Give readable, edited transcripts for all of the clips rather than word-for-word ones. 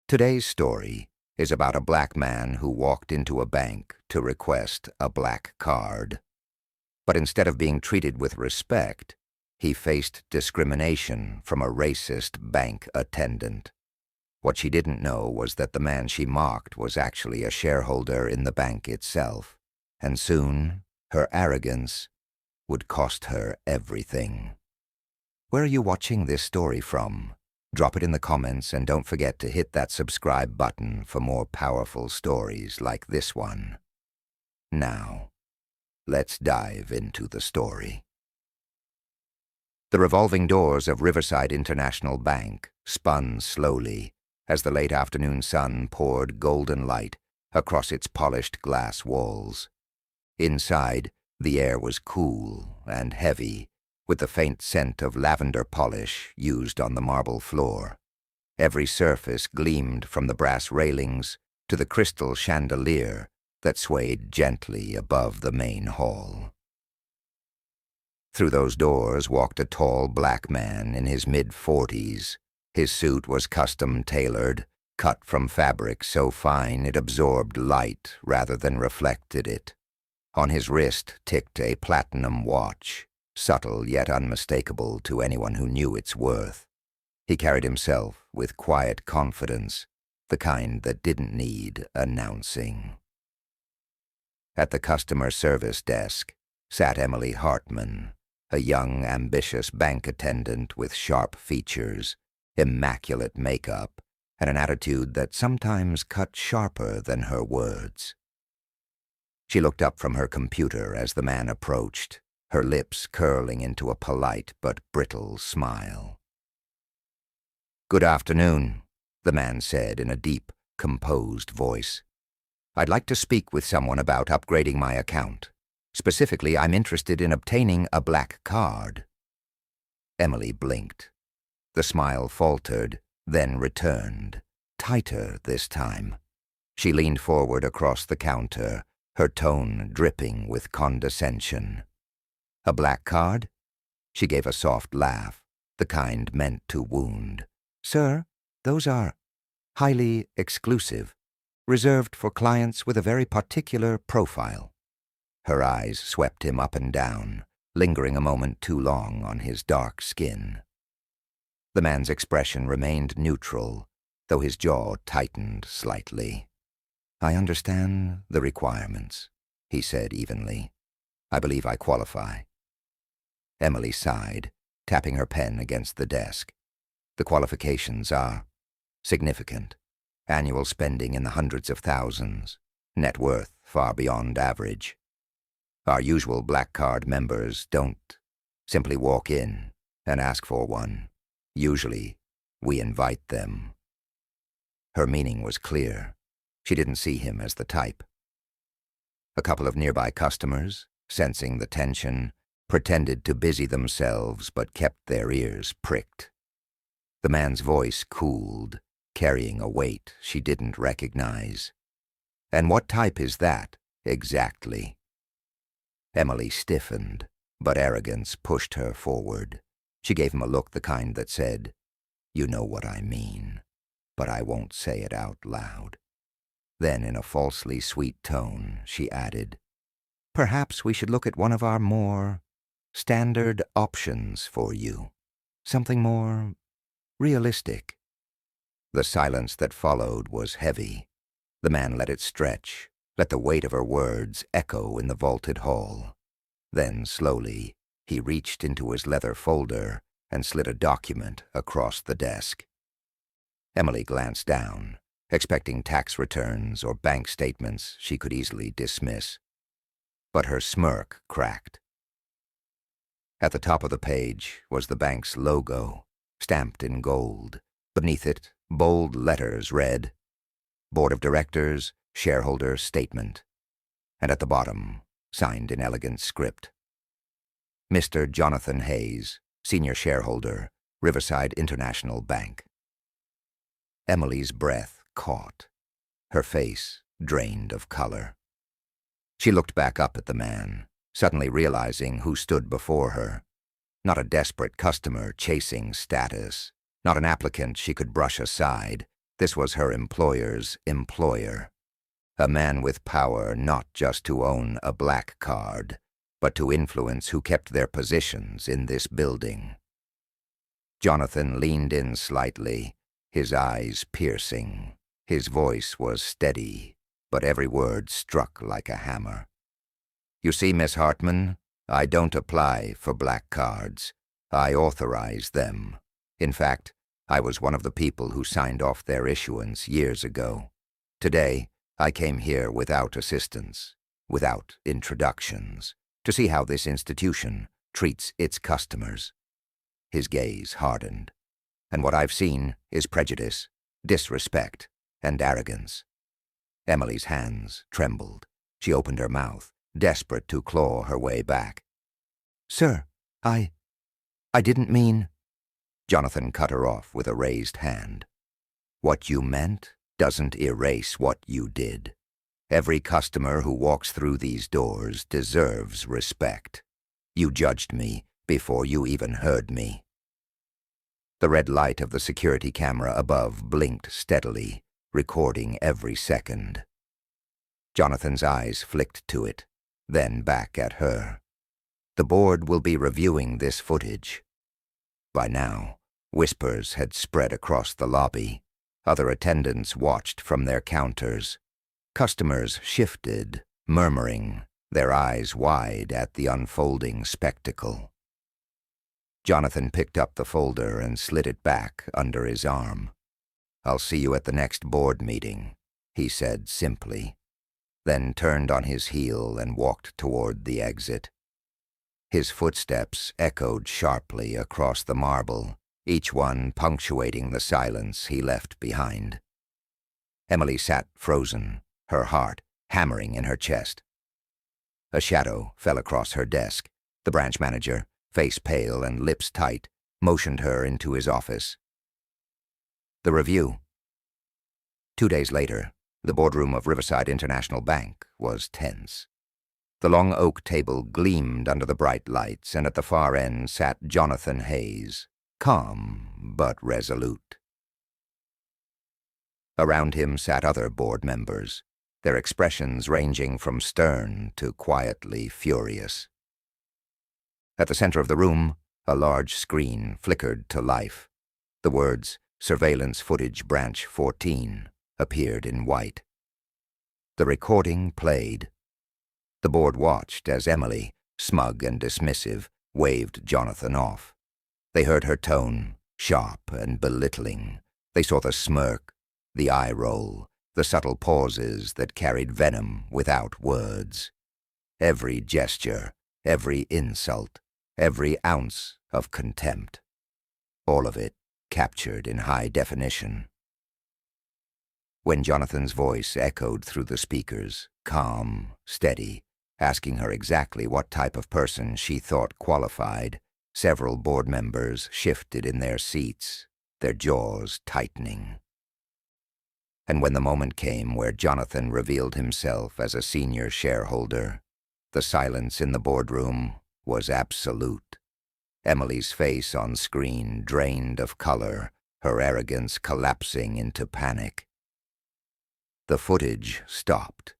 Today's story is about a black man who walked into a bank to request a black card. But instead of being treated with respect, he faced discrimination from a racist bank attendant. What she didn't know was that the man she mocked was actually a shareholder in the bank itself, and soon her arrogance would cost her everything. Where are you watching this story from? Drop it in the comments and don't forget to hit that subscribe button for more powerful stories like this one. Now, let's dive into the story. The revolving doors of Riverside International Bank spun slowly as the late afternoon sun poured golden light across its polished glass walls. Inside, the air was cool and heavy, with the faint scent of lavender polish used on the marble floor. Every surface gleamed from the brass railings to the crystal chandelier that swayed gently above the main hall. Through those doors walked a tall black man in his mid-40s. His suit was custom-tailored, cut from fabric so fine it absorbed light rather than reflected it. On his wrist ticked a platinum watch, subtle yet unmistakable to anyone who knew its worth. He carried himself with quiet confidence, the kind that didn't need announcing. At the customer service desk sat Emily Hartman, a young, ambitious bank attendant with sharp features, immaculate makeup, and an attitude that sometimes cut sharper than her words. She looked up from her computer as the man approached, her lips curling into a polite but brittle smile. "Good afternoon," the man said in a deep, composed voice. "I'd like to speak with someone about upgrading my account. Specifically, I'm interested in obtaining a black card." Emily blinked. The smile faltered, then returned, tighter this time. She leaned forward across the counter, her tone dripping with condescension. "A black card?" She gave a soft laugh, the kind meant to wound. "Sir, those are highly exclusive, reserved for clients with a very particular profile." Her eyes swept him up and down, lingering a moment too long on his dark skin. The man's expression remained neutral, though his jaw tightened slightly. "I understand the requirements," he said evenly. "I believe I qualify." Emily sighed, tapping her pen against the desk. "The qualifications are significant. Annual spending in the hundreds of thousands. Net worth far beyond average. Our usual black card members don't simply walk in and ask for one. Usually, we invite them." Her meaning was clear. She didn't see him as the type. A couple of nearby customers, sensing the tension, pretended to busy themselves but kept their ears pricked. The man's voice cooled, carrying a weight she didn't recognize. "And what type is that, exactly?" Emily stiffened, but arrogance pushed her forward. She gave him a look the kind that said, "You know what I mean, but I won't say it out loud." Then, in a falsely sweet tone, she added, "Perhaps we should look at one of our more standard options for you. Something more realistic." The silence that followed was heavy. The man let it stretch, let the weight of her words echo in the vaulted hall. Then, slowly, he reached into his leather folder and slid a document across the desk. Emily glanced down, expecting tax returns or bank statements she could easily dismiss. But her smirk cracked. At the top of the page was the bank's logo, stamped in gold. Beneath it, bold letters read, "Board of Directors, Shareholder Statement." And at the bottom, signed in elegant script, "Mr. Jonathan Hayes, Senior Shareholder, Riverside International Bank." Emily's breath caught, her face drained of color. She looked back up at the man, suddenly realizing who stood before her. Not a desperate customer chasing status, not an applicant she could brush aside, This was her employer's employer, a man with power not just to own a black card, but to influence who kept their positions in this building. Jonathan leaned in slightly, his eyes piercing. His voice was steady, but every word struck like a hammer. "You see, Miss Hartman, I don't apply for black cards. I authorize them. In fact, I was one of the people who signed off their issuance years ago. Today, I came here without assistance, without introductions, to see how this institution treats its customers." His gaze hardened. "And what I've seen is prejudice, disrespect, and arrogance." Emily's hands trembled. She opened her mouth, desperate to claw her way back. "Sir, I didn't mean—" Jonathan cut her off with a raised hand. "What you meant doesn't erase what you did. Every customer who walks through these doors deserves respect. You judged me before you even heard me." The red light of the security camera above blinked steadily, recording every second. Jonathan's eyes flicked to it, then back at her. "The board will be reviewing this footage." By now, whispers had spread across the lobby. Other attendants watched from their counters. Customers shifted, murmuring, their eyes wide at the unfolding spectacle. Jonathan picked up the folder and slid it back under his arm. "I'll see you at the next board meeting," he said simply, then turned on his heel and walked toward the exit. His footsteps echoed sharply across the marble, each one punctuating the silence he left behind. Emily sat frozen, her heart hammering in her chest. A shadow fell across her desk. The branch manager, face pale and lips tight, motioned her into his office. "The review." 2 days later, the boardroom of Riverside International Bank was tense. The long oak table gleamed under the bright lights, and at the far end sat Jonathan Hayes, calm but resolute. Around him sat other board members, their expressions ranging from stern to quietly furious. At the center of the room, a large screen flickered to life. The words, "Surveillance Footage Branch 14, appeared in white. The recording played. The board watched as Emily, smug and dismissive, waved Jonathan off. They heard her tone, sharp and belittling. They saw the smirk, the eye roll, the subtle pauses that carried venom without words. Every gesture, every insult, every ounce of contempt. All of it captured in high definition. When Jonathan's voice echoed through the speakers, calm, steady, asking her exactly what type of person she thought qualified, several board members shifted in their seats, their jaws tightening. And when the moment came where Jonathan revealed himself as a senior shareholder, the silence in the boardroom was absolute. Emily's face on screen drained of color, her arrogance collapsing into panic. The footage stopped.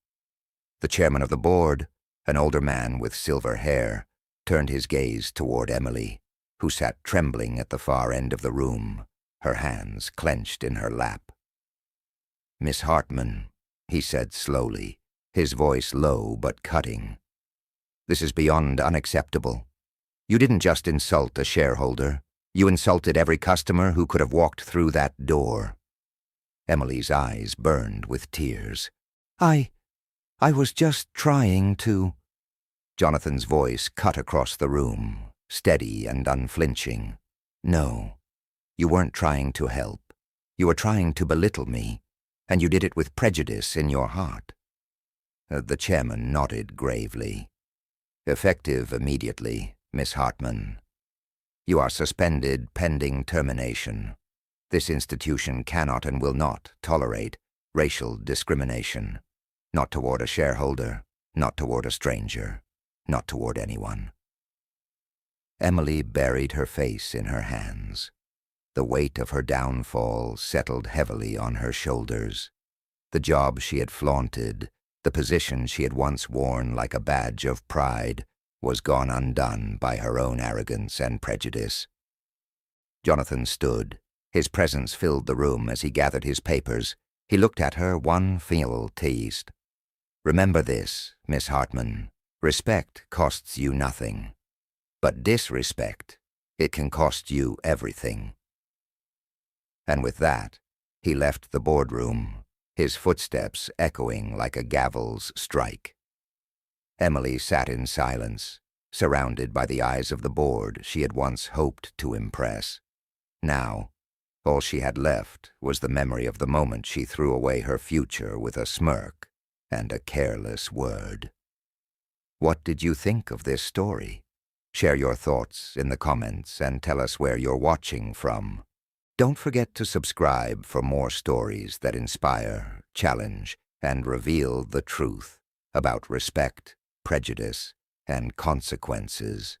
The chairman of the board, an older man with silver hair, turned his gaze toward Emily, who sat trembling at the far end of the room, her hands clenched in her lap. "Miss Hartman," he said slowly, his voice low but cutting. "This is beyond unacceptable. You didn't just insult a shareholder. You insulted every customer who could have walked through that door." Emily's eyes burned with tears. I was just trying to—" Jonathan's voice cut across the room, steady and unflinching. "No, you weren't trying to help. You were trying to belittle me, and you did it with prejudice in your heart." The chairman nodded gravely. "Effective immediately, Miss Hartman. You are suspended pending termination. This institution cannot and will not tolerate racial discrimination, not toward a shareholder, not toward a stranger, not toward anyone." Emily buried her face in her hands. The weight of her downfall settled heavily on her shoulders. The job she had flaunted, the position she had once worn like a badge of pride, was gone undone by her own arrogance and prejudice. Jonathan stood. His presence filled the room as he gathered his papers. He looked at her, one feel teased. "Remember this, Miss Hartman. Respect costs you nothing. But disrespect, it can cost you everything." And with that, he left the boardroom, his footsteps echoing like a gavel's strike. Emily sat in silence, surrounded by the eyes of the board she had once hoped to impress. Now, all she had left was the memory of the moment she threw away her future with a smirk and a careless word. What did you think of this story? Share your thoughts in the comments and tell us where you're watching from. Don't forget to subscribe for more stories that inspire, challenge, and reveal the truth about respect, prejudice, and consequences.